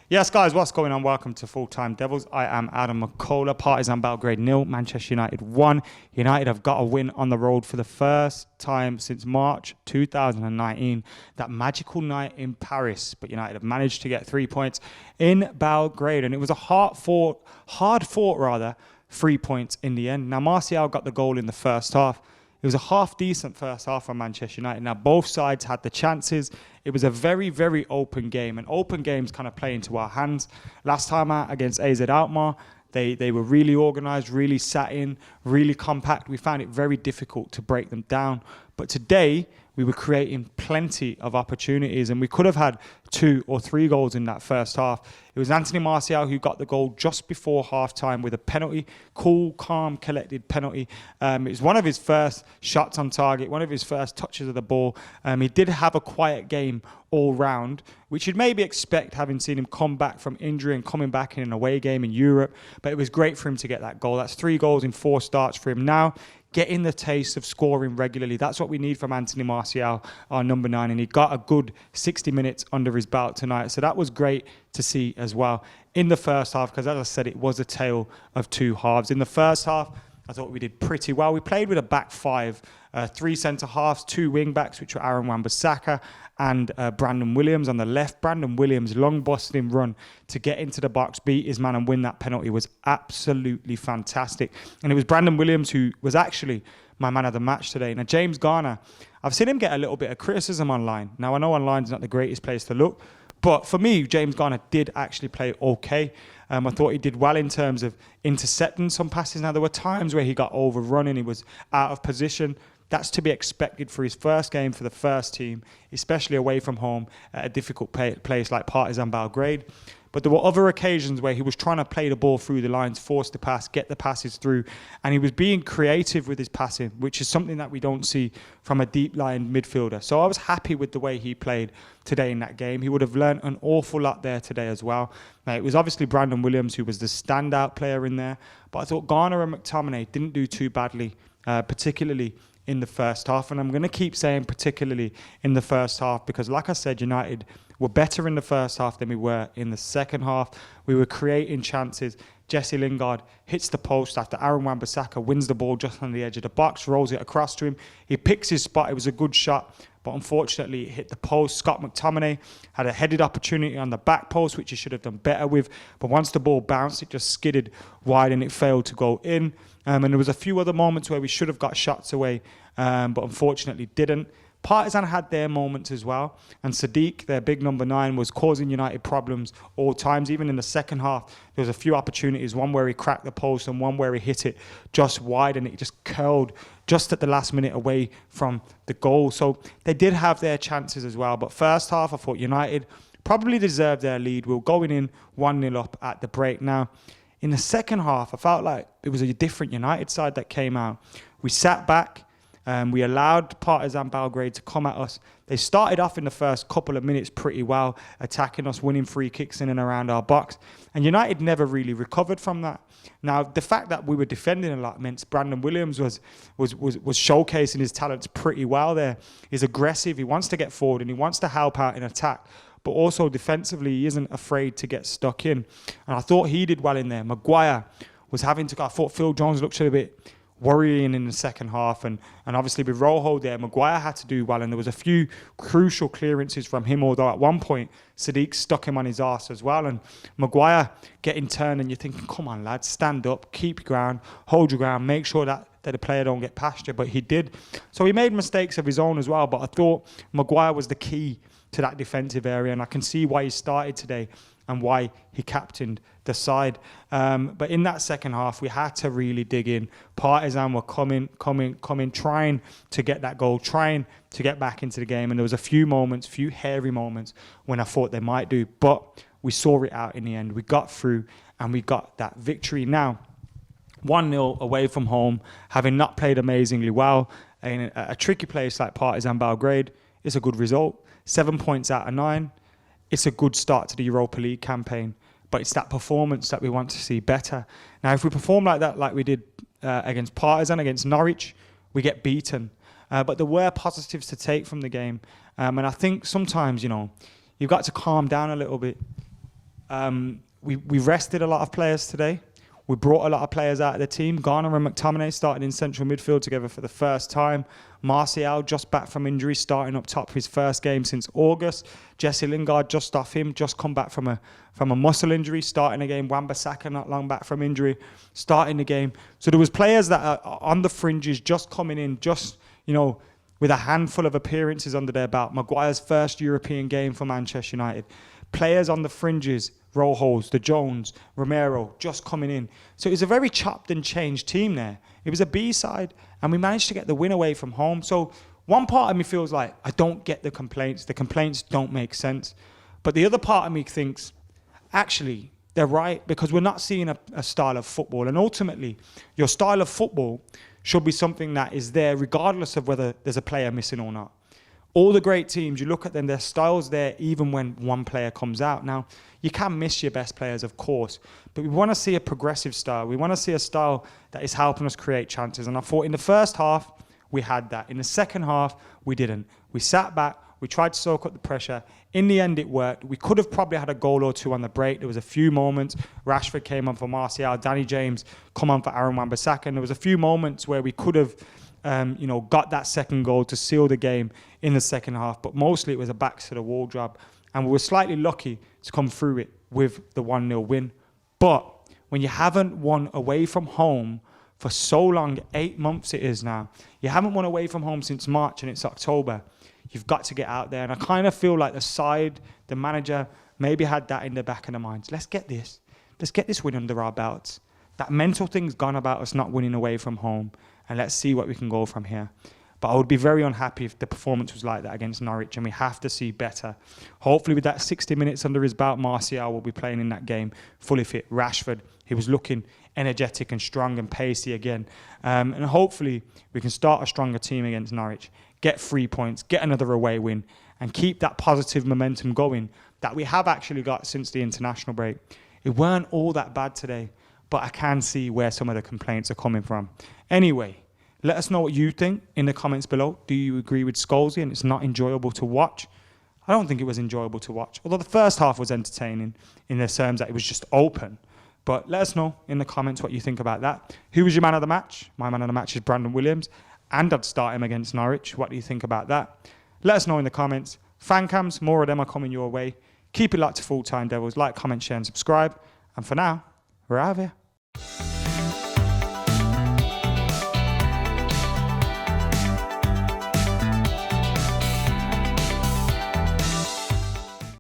Yes, guys, what's going on? Welcome to Full Time Devils. I am Adam Mckola. Partizan Belgrade 0, Manchester United 1. United have got a win on the road for the first time since March 2019. That magical night in Paris. But United have managed to get 3 points in Belgrade. And it was a hard-fought 3 points in the end. Now, Martial got the goal in the first half. It was a half-decent first half for Manchester United. Now, both sides had the chances. It was a very, very open game. And open games kind of play into our hands. Last time out against AZ Alkmaar, they were really organised, really sat in, really compact. We found it very difficult to break them down. But today, we were creating plenty of opportunities, and we could have had 2 or 3 goals in that first half. It was Anthony Martial who got the goal just before half-time with a penalty, cool, calm, collected penalty. It was one of his first shots on target, one of his first touches of the ball. He did have a quiet game all round, which you'd maybe expect having seen him come back from injury and coming back in an away game in Europe. But it was great for him to get that goal. That's 3 goals in 4 starts for him now. Getting the taste of scoring regularly. That's what we need from Anthony Martial, our number 9. And he got a good 60 minutes under his belt tonight. So that was great to see as well in the first half, because as I said, it was a tale of 2 halves. In the first half, I thought we did pretty well. We played with a back 5, 3 centre-halves, 2 wing-backs, which were Aaron Wan-Bissaka and Brandon Williams on the left. Brandon Williams' long busting run to get into the box, beat his man and win that penalty was absolutely fantastic. And it was Brandon Williams who was actually my man of the match today. Now, James Garner, I've seen him get a little bit of criticism online. Now, I know online is not the greatest place to look, but for me, James Garner did actually play okay. I thought he did well in terms of intercepting some passes. Now, there were times where he got overrun and he was out of position. That's to be expected for his first game for the first team, especially away from home at a difficult place like Partizan Belgrade. But there were other occasions where he was trying to play the ball through the lines, force the pass, get the passes through. And he was being creative with his passing, which is something that we don't see from a deep-lying midfielder. So I was happy with the way he played today in that game. He would have learned an awful lot there today as well. Now, it was obviously Brandon Williams who was the standout player in there. But I thought Garner and McTominay didn't do too badly, particularly in the first half. And I'm going to keep saying particularly in the first half because, like I said, United were better in the first half than we were in the second half. We were creating chances. Jesse Lingard hits the post after Aaron Wan-Bissaka wins the ball just on the edge of the box, rolls it across to him. He picks his spot. It was a good shot, but unfortunately it hit the post. Scott McTominay had a headed opportunity on the back post, which he should have done better with. But once the ball bounced, it just skidded wide and it failed to go in. And there was a few other moments where we should have got shots away, but unfortunately didn't. Partizan had their moments as well, and Sadiq, their big number 9, was causing United problems all times. Even in the second half, there was a few opportunities, one where he cracked the post and one where he hit it just wide, and it just curled just at the last minute away from the goal. So they did have their chances as well, but first half, I thought United probably deserved their lead. We were going in 1-0 up at the break. Now, in the second half, I felt like it was a different United side that came out. We sat back. We allowed Partizan Belgrade to come at us. They started off in the first couple of minutes pretty well, attacking us, winning free kicks in and around our box. And United never really recovered from that. Now, the fact that we were defending a lot meant Brandon Williams was showcasing his talents pretty well there. He's aggressive. He wants to get forward and he wants to help out in attack. But also defensively, he isn't afraid to get stuck in. And I thought he did well in there. Maguire was having to go. I thought Phil Jones looked a little bit worrying in the second half, and obviously with Rojo there, Maguire had to do well, and there was a few crucial clearances from him, although at one point Sadiq stuck him on his arse as well, and Maguire getting turned, and you're thinking, come on lads, stand up, keep your ground, hold your ground, make sure that the player don't get past you, but he did. So he made mistakes of his own as well, but I thought Maguire was the key to that defensive area, and I can see why he started today and why he captained the side. But in that second half, we had to really dig in. Partizan were coming, trying to get that goal, trying to get back into the game. And there was a few hairy moments when I thought they might do. But we saw it out in the end. We got through and we got that victory. Now, 1-0 away from home, having not played amazingly well in a tricky place like Partizan Belgrade, it's a good result. 7 points out of 9. It's a good start to the Europa League campaign, but it's that performance that we want to see better. Now, if we perform like that, like we did against Partizan, against Norwich, we get beaten. But there were positives to take from the game. And I think sometimes, you've got to calm down a little bit. We rested a lot of players today. We brought a lot of players out of the team. Garner and McTominay started in central midfield together for the first time. Martial just back from injury, starting up top for his first game since August. Jesse Lingard just off him, just come back from a muscle injury, starting the game. Wan-Bissaka not long back from injury, starting the game. So there was players that are on the fringes, just coming in, just, you know, with a handful of appearances under their belt. Maguire's first European game for Manchester United. Players on the fringes, Rojos, De Jones, Romero, just coming in. So it was a very chopped and changed team there. It was a B-side, and we managed to get the win away from home. So one part of me feels like I don't get the complaints. The complaints don't make sense. But the other part of me thinks, actually, they're right, because we're not seeing a style of football. And ultimately, your style of football should be something that is there regardless of whether there's a player missing or not. All the great teams, you look at them, their style's there even when one player comes out. Now, you can miss your best players, of course, but we want to see a progressive style. We want to see a style that is helping us create chances. And I thought in the first half, we had that. In the second half, we didn't. We sat back. We tried to soak up the pressure. In the end, it worked. We could have probably had a goal or two on the break. There was a few moments. Rashford came on for Martial. Danny James come on for Aaron Wan-Bissaka. And there was a few moments where we could have got that second goal to seal the game in the second half. But mostly it was a backs to the wall job. And we were slightly lucky to come through it with the 1-0 win. But when you haven't won away from home for so long, 8 months it is now, you haven't won away from home since March and it's October, you've got to get out there. And I kind of feel like the manager maybe had that in the back of their minds. Let's get this win under our belts. That mental thing's gone about us not winning away from home. And let's see what we can go from here. But I would be very unhappy if the performance was like that against Norwich, and we have to see better. Hopefully with that 60 minutes under his belt, Martial will be playing in that game fully fit. Rashford, he was looking energetic and strong and pacey again. And hopefully we can start a stronger team against Norwich, get 3 points, get another away win, and keep that positive momentum going that we have actually got since the international break. It weren't all that bad today, but I can see where some of the complaints are coming from. Anyway, let us know what you think in the comments below. Do you agree with Scholesy and it's not enjoyable to watch? I don't think it was enjoyable to watch, although the first half was entertaining in the terms that it was just open. But let us know in the comments what you think about that. Who was your man of the match? My man of the match is Brandon Williams, and I'd start him against Norwich. What do you think about that? Let us know in the comments. Fancams, more of them are coming your way. Keep it locked to Full Time Devils. Like, comment, share, and subscribe. And for now, we're out of here.